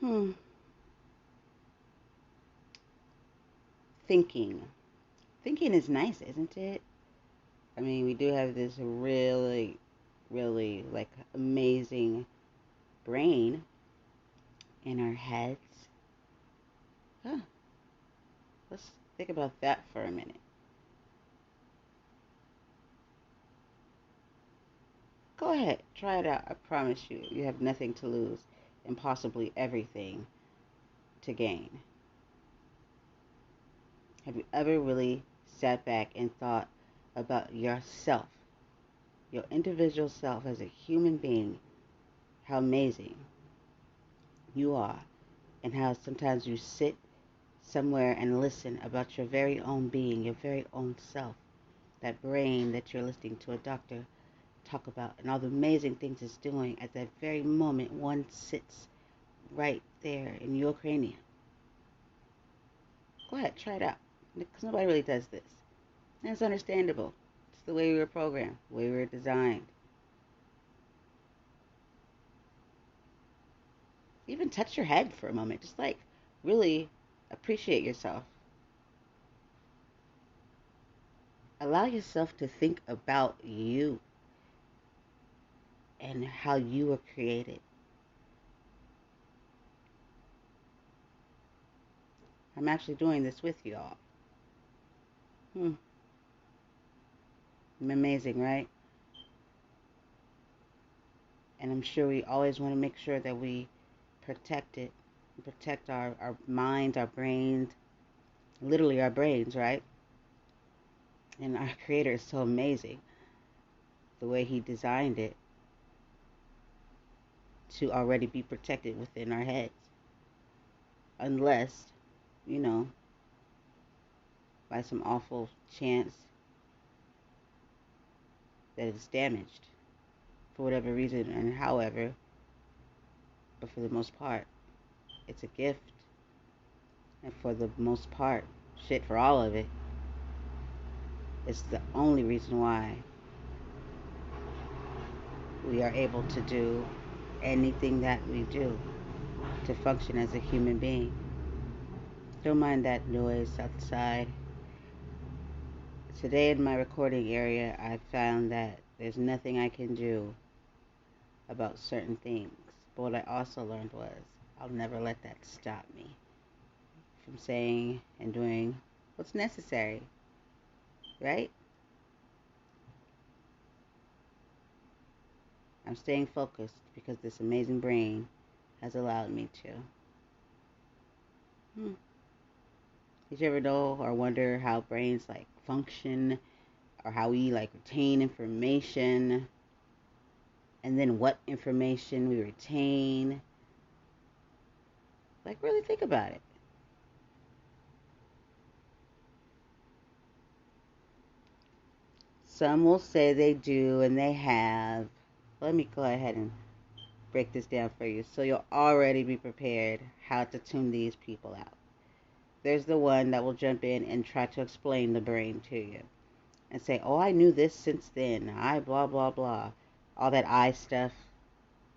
Hmm. Thinking. Thinking is nice, isn't it? I mean, we do have this really, really like amazing brain in our heads. Huh. Let's think about that for a minute. Go ahead, try it out. I promise you, you have nothing to lose and possibly everything to gain. Have you ever really sat back and thought about yourself, your individual self as a human being, how amazing you are, and how sometimes you sit somewhere and listen about your very own being, your very own self, that brain that you're listening to a doctor talk about, and all the amazing things it's doing at that very moment one sits right there in your cranium. Go ahead, try it out. Because nobody really does this. And it's understandable. It's the way we were programmed, the way we were designed. Even touch your head for a moment. Just like really appreciate yourself. Allow yourself to think about you and how you were created. I'm actually doing this with you all. Hmm. Amazing, right? And I'm sure we always want to make sure that we protect it, protect our minds, our brains, literally our brains, right? And our creator is so amazing. The way he designed it to already be protected within our heads. Unless, you know, by some awful chance that it's damaged for whatever reason and however, but for the most part, it's a gift. And for the most part, shit, for all of it, it's the only reason why we are able to do anything that we do to function as a human being. Don't mind that noise outside. Today in my recording area, I found that there's nothing I can do about certain things. But what I also learned was I'll never let that stop me from saying and doing what's necessary, right? I'm staying focused because this amazing brain has allowed me to. Hmm. Did you ever know or wonder how brains like function or how we like retain information and then what information we retain? Like, really think about it. Some will say they do and they have. Let me go ahead and break this down for you so you'll already be prepared how to tune these people out. There's the one that will jump in and try to explain the brain to you and say, oh, I knew this since then. I blah, blah, blah. All that I stuff,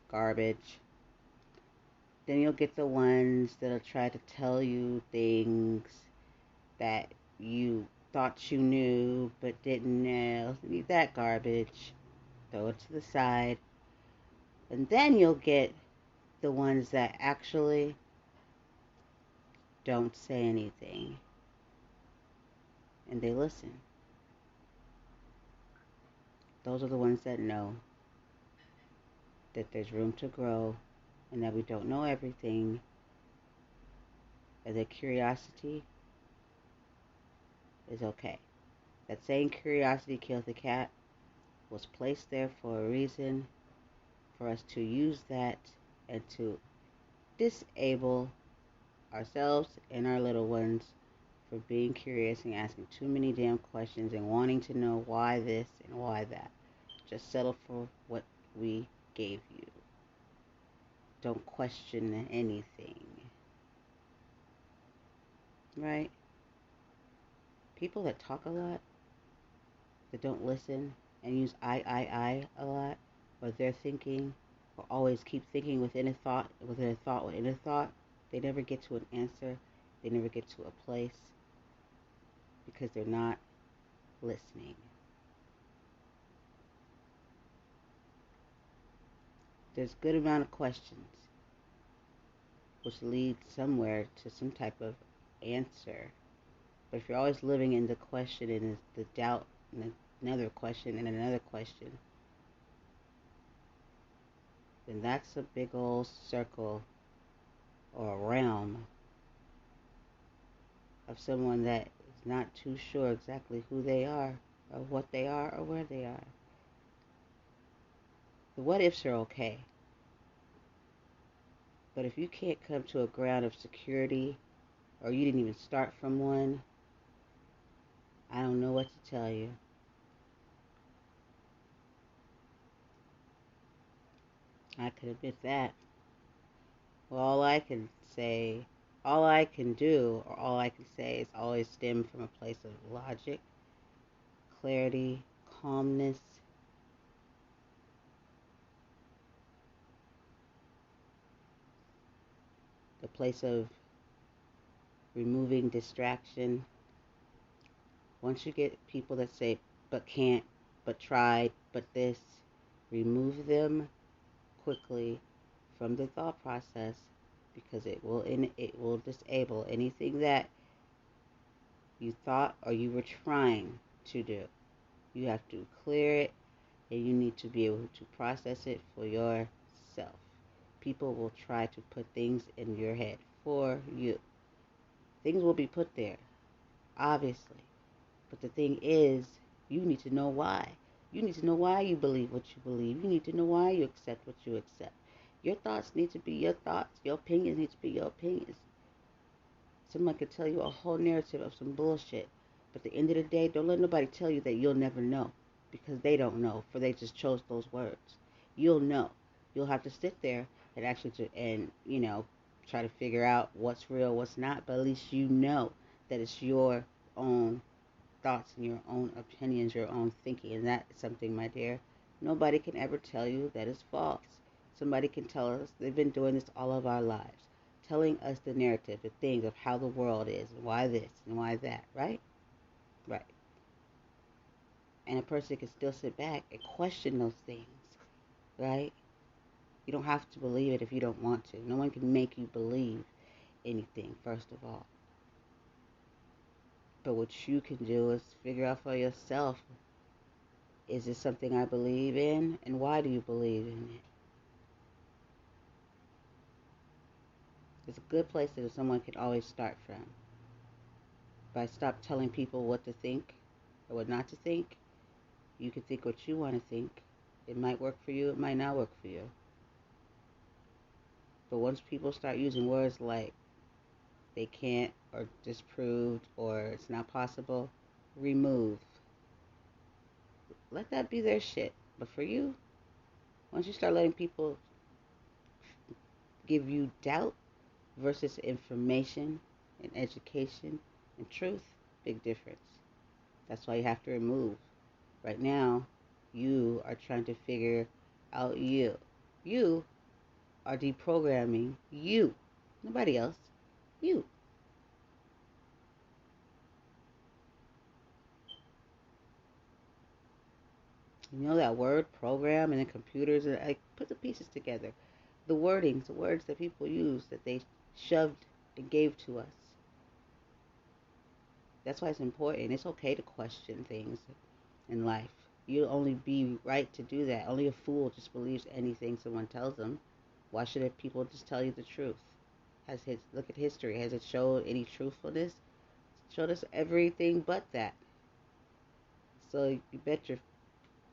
garbage. Then you'll get the ones that'll try to tell you things that you thought you knew but didn't know. Leave that garbage. Throw it to the side. And then you'll get the ones that actually don't say anything and they listen. Those are the ones that know that there's room to grow and that we don't know everything, and that curiosity is okay. That saying curiosity kills the cat was placed there for a reason, for us to use that and to disable ourselves and our little ones for being curious and asking too many damn questions and wanting to know why this and why that. Just settle for what we gave you. Don't question anything. Right? People that talk a lot, that don't listen and use I a lot, or they're thinking, or always keep thinking within a thought, within a thought, within a thought, they never get to an answer. They never get to a place because they're not listening. There's a good amount of questions which lead somewhere to some type of answer. But if you're always living in the question and the doubt and another question and another question, then that's a big old circle or a realm of someone that is not too sure exactly who they are or what they are or where they are. The what ifs are okay. But if you can't come to a ground of security or you didn't even start from one, I don't know what to tell you. I can admit that. Well, all I can do, or all I can say is always stem from a place of logic, clarity, calmness, the place of removing distraction. Once you get people that say, but can't, but tried, but this, remove them quickly from the thought process because it will disable anything that you thought or you were trying to do. You have to clear it and you need to be able to process it for yourself. People will try to put things in your head for you. Things will be put there, obviously. But the thing is, you need to know why. You need to know why you believe what you believe. You need to know why you accept what you accept. Your thoughts need to be your thoughts. Your opinions need to be your opinions. Someone could tell you a whole narrative of some bullshit. But at the end of the day, don't let nobody tell you that you'll never know. Because they don't know, for they just chose those words. You'll know. You'll have to sit there and actually try to figure out what's real, what's not. But at least you know that it's your own thoughts and your own opinions, your own thinking. And that's something, my dear, nobody can ever tell you that is false. Somebody can tell us, they've been doing this all of our lives, telling us the narrative, the things of how the world is, and why this and why that, right? Right. And a person can still sit back and question those things, right? You don't have to believe it if you don't want to. No one can make you believe anything, first of all. But what you can do is figure out for yourself, is this something I believe in? And why do you believe in it? It's a good place that someone can always start from. By stop telling people what to think or what not to think, you can think what you want to think. It might work for you, it might not work for you. But once people start using words like they can't or disproved or it's not possible, remove. Let that be their shit. But for you, once you start letting people give you doubt versus information and education and truth, big difference. That's why you have to remove. Right now, you are trying to figure out you. You are deprogramming you. Nobody else. You. You know that word, program, and then computers, and like put the pieces together. The wordings, the words that people use that they shoved and gave to us. That's why it's important. It's okay to question things in life. You'll only be right to do that. Only a fool just believes anything someone tells them. Why should people just tell you the truth? Look at history. Has it showed any truthfulness? It showed us everything but that. So you bet your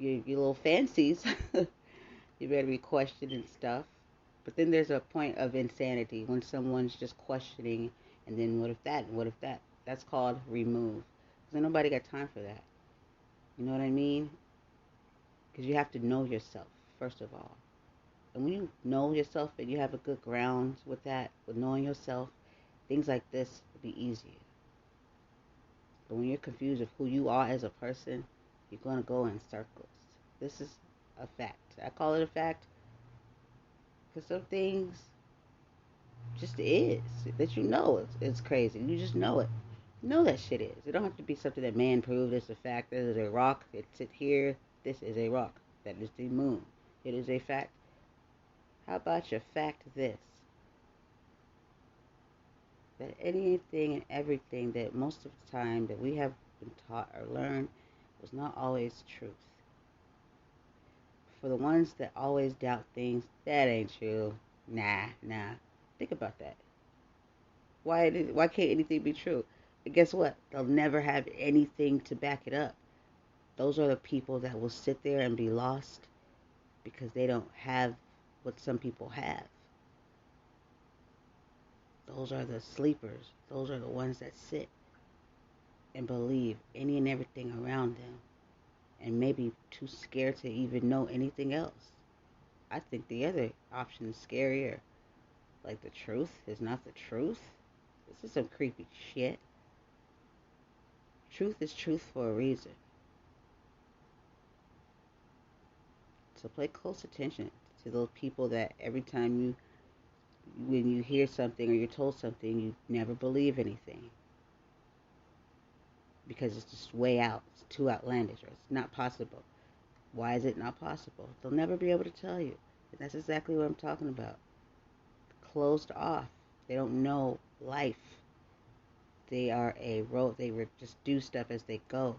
little fancies, you better be questioning stuff. But then there's a point of insanity when someone's just questioning, and then what if that, and what if that? That's called remove. Because nobody got time for that. You know what I mean? Because you have to know yourself, first of all. And when you know yourself and you have a good ground with that, with knowing yourself, things like this will be easier. But when you're confused of who you are as a person, you're going to go in circles. This is a fact. I call it a fact Because some things just is that you know it's crazy. You just know it. You know that shit is. It don't have to be something that man proved. It's a fact. This is a rock. It's it here. This is a rock. That is the moon. It is a fact. How about your fact this? That anything and everything that most of the time that we have been taught or learned was not always truth. For the ones that always doubt things, that ain't true. Nah. Think about that. Why can't anything be true? But guess what? They'll never have anything to back it up. Those are the people that will sit there and be lost because they don't have what some people have. Those are the sleepers. Those are the ones that sit and believe any and everything around them and maybe too scared to even know anything else. I think the other option is scarier. Like the truth is not the truth. This is some creepy shit. Truth is truth for a reason. So pay close attention to those people that every time when you hear something or you're told something, you never believe anything. Because it's just way out. It's too outlandish or it's not possible. Why is it not possible? They'll never be able to tell you. And that's exactly what I'm talking about. Closed off. They don't know life. They are a road. They just do stuff as they go.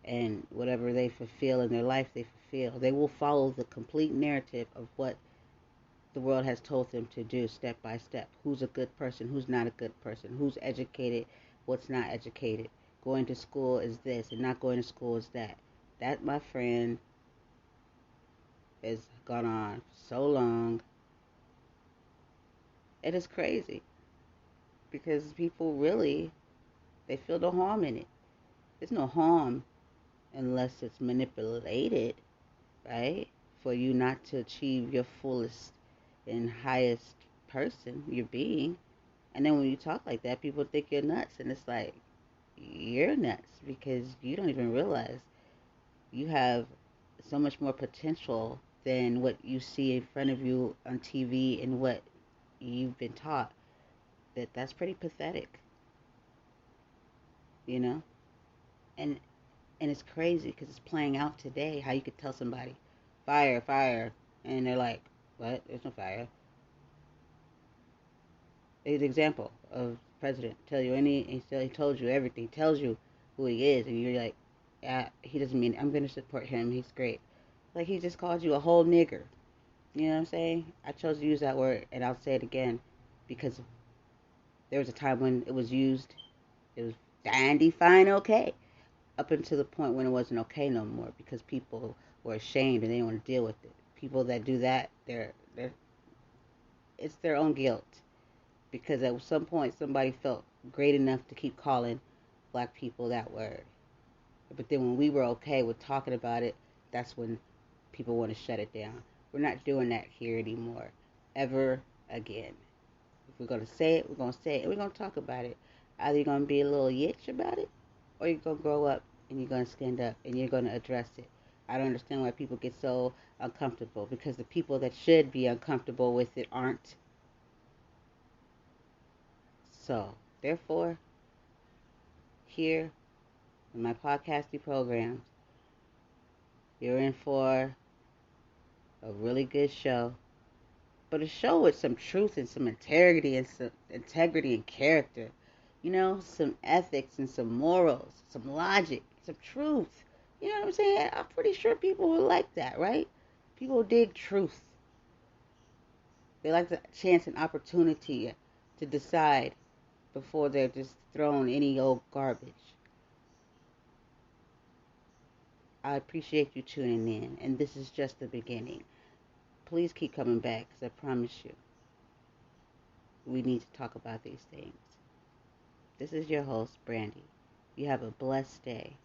And whatever they fulfill in their life, they fulfill. They will follow the complete narrative of what the world has told them to do step by step. Who's a good person? Who's not a good person? Who's educated? What's not educated? Going to school is this and not going to school is that. That, my friend, has gone on so long. It is crazy because people really, they feel no harm in it. There's no harm unless it's manipulated, right? For you not to achieve your fullest and highest person, your being. And then when you talk like that, people think you're nuts. And it's like, you're nuts because you don't even realize you have so much more potential than what you see in front of you on TV and what you've been taught. That's pretty pathetic, you know? And it's crazy because it's playing out today. How you could tell somebody, fire, and they're like, what? There's no fire. An example of president tell you he told you everything, tells you who he is, and you're like, yeah, he doesn't mean it. I'm gonna support him. He's great. Like he just called you a whole nigger. You know what I'm saying? I chose to use that word, and I'll say it again because there was a time when it was used. It was dandy fine, okay, up until the point when it wasn't okay no more because people were ashamed and they didn't want to deal with it. People that do that, they're it's their own guilt because at some point somebody felt great enough to keep calling black people that word. But then when we were okay with talking about it, that's when people want to shut it down. We're not doing that here anymore, ever again. If we're going to say it, we're going to say it, and we're going to talk about it. Either you're going to be a little yitch about it, or you're going to grow up and you're going to stand up and you're going to address it. I don't understand why people get so uncomfortable because the people that should be uncomfortable with it aren't. So, therefore, here in my podcasting programs, you're in for a really good show, but a show with some truth and some integrity and character. You know, some ethics and some morals, some logic, some truth. You know what I'm saying? I'm pretty sure people will like that, right? People dig truth. They like the chance and opportunity to decide before they're just thrown any old garbage. I appreciate you tuning in, and this is just the beginning. Please keep coming back, because I promise you, we need to talk about these things. This is your host, Brandy. You have a blessed day.